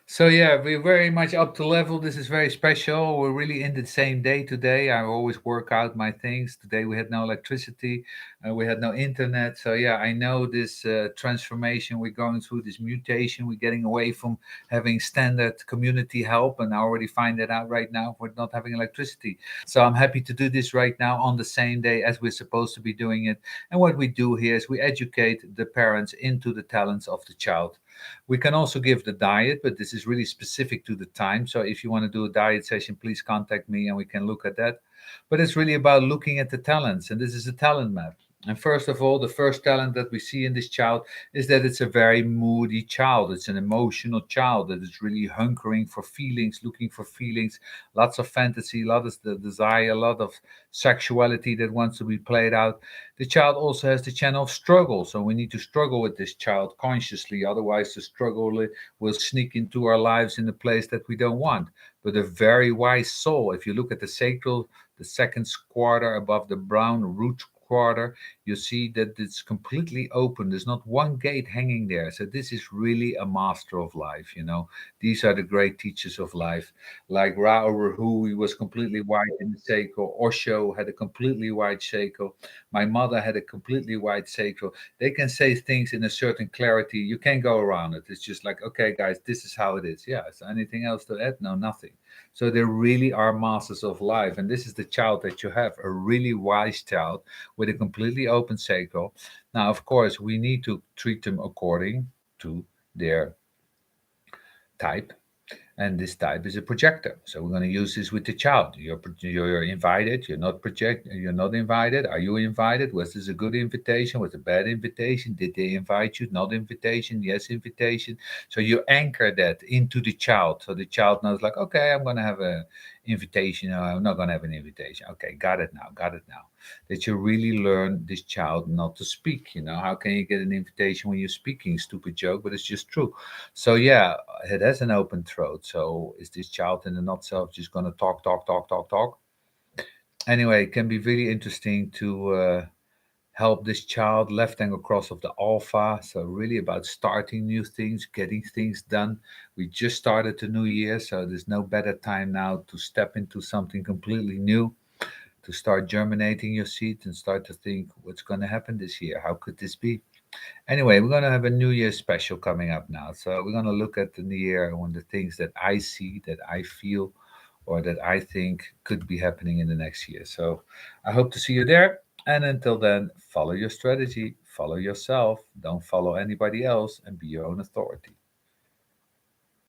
So yeah, we're very much up to level. This is very special. We're really in the same day today. I always work out my things. Today we had no electricity, we had no internet. So yeah, I know this transformation we're going through, this mutation. We're getting away from having standard community help, and I already find that out right now for not having electricity. So I'm happy to do this right now on the same day as we're supposed to be doing it. And what we do here is we educate the parents into the talents of the child. We can also give the diet, but this is really specific to the time. So if you want to do a diet session, please contact me and we can look at that. But it's really about looking at the talents, and this is a talent map. And first of all, the first talent that we see in this child is that it's a very moody child. It's an emotional child that is really hunkering for feelings, looking for feelings, lots of fantasy, a lot of the desire, a lot of sexuality that wants to be played out. The child also has the channel of struggle, so we need to struggle with this child consciously. Otherwise, the struggle will sneak into our lives in a place that we don't want. But a very wise soul, if you look at the sacral, the second quarter above the brown root quarter, you see that it's completely open. There's not one gate hanging there. So this is really a master of life. These are the great teachers of life. Like Ra Rahu, he was completely white in the sacral. Osho had a completely white sacral. My mother had a completely white sacral. They can say things in a certain clarity. You can't go around it. It's just like, okay, guys, this is how it is. Yeah. Is there anything else to add? No, nothing. So they really are masters of life. And this is the child that you have, a really wise child with a completely open sacral. Now, of course, we need to treat them according to their type, and this type is a projector. So we're going to use this with the child. You're invited. You're not invited. Are you invited? Was this a good invitation? Was it a bad invitation? Did they invite you? Not invitation? Yes, invitation. So you anchor that into the child, so the child knows, like, okay, I'm going to have a invitation, or I'm not going to have an invitation. Okay, got it now. Got it now. That you really learn this child not to speak. How can you get an invitation when you're speaking? Stupid joke, but it's just true. So yeah, it has an open throat. So is this child in the not self just going to talk, talk, talk, talk, talk? Anyway, it can be really interesting to help this child left angle cross of the alpha. So really about starting new things, getting things done. We just started the new year, so there's no better time now to step into something completely new, to start germinating your seed and start to think what's going to happen this year. How could this be? Anyway, we're going to have a New Year's special coming up now. So we're going to look at the new year on the things that I see, that I feel, or that I think could be happening in the next year. So I hope to see you there. And until then, follow your strategy, follow yourself, don't follow anybody else, and be your own authority.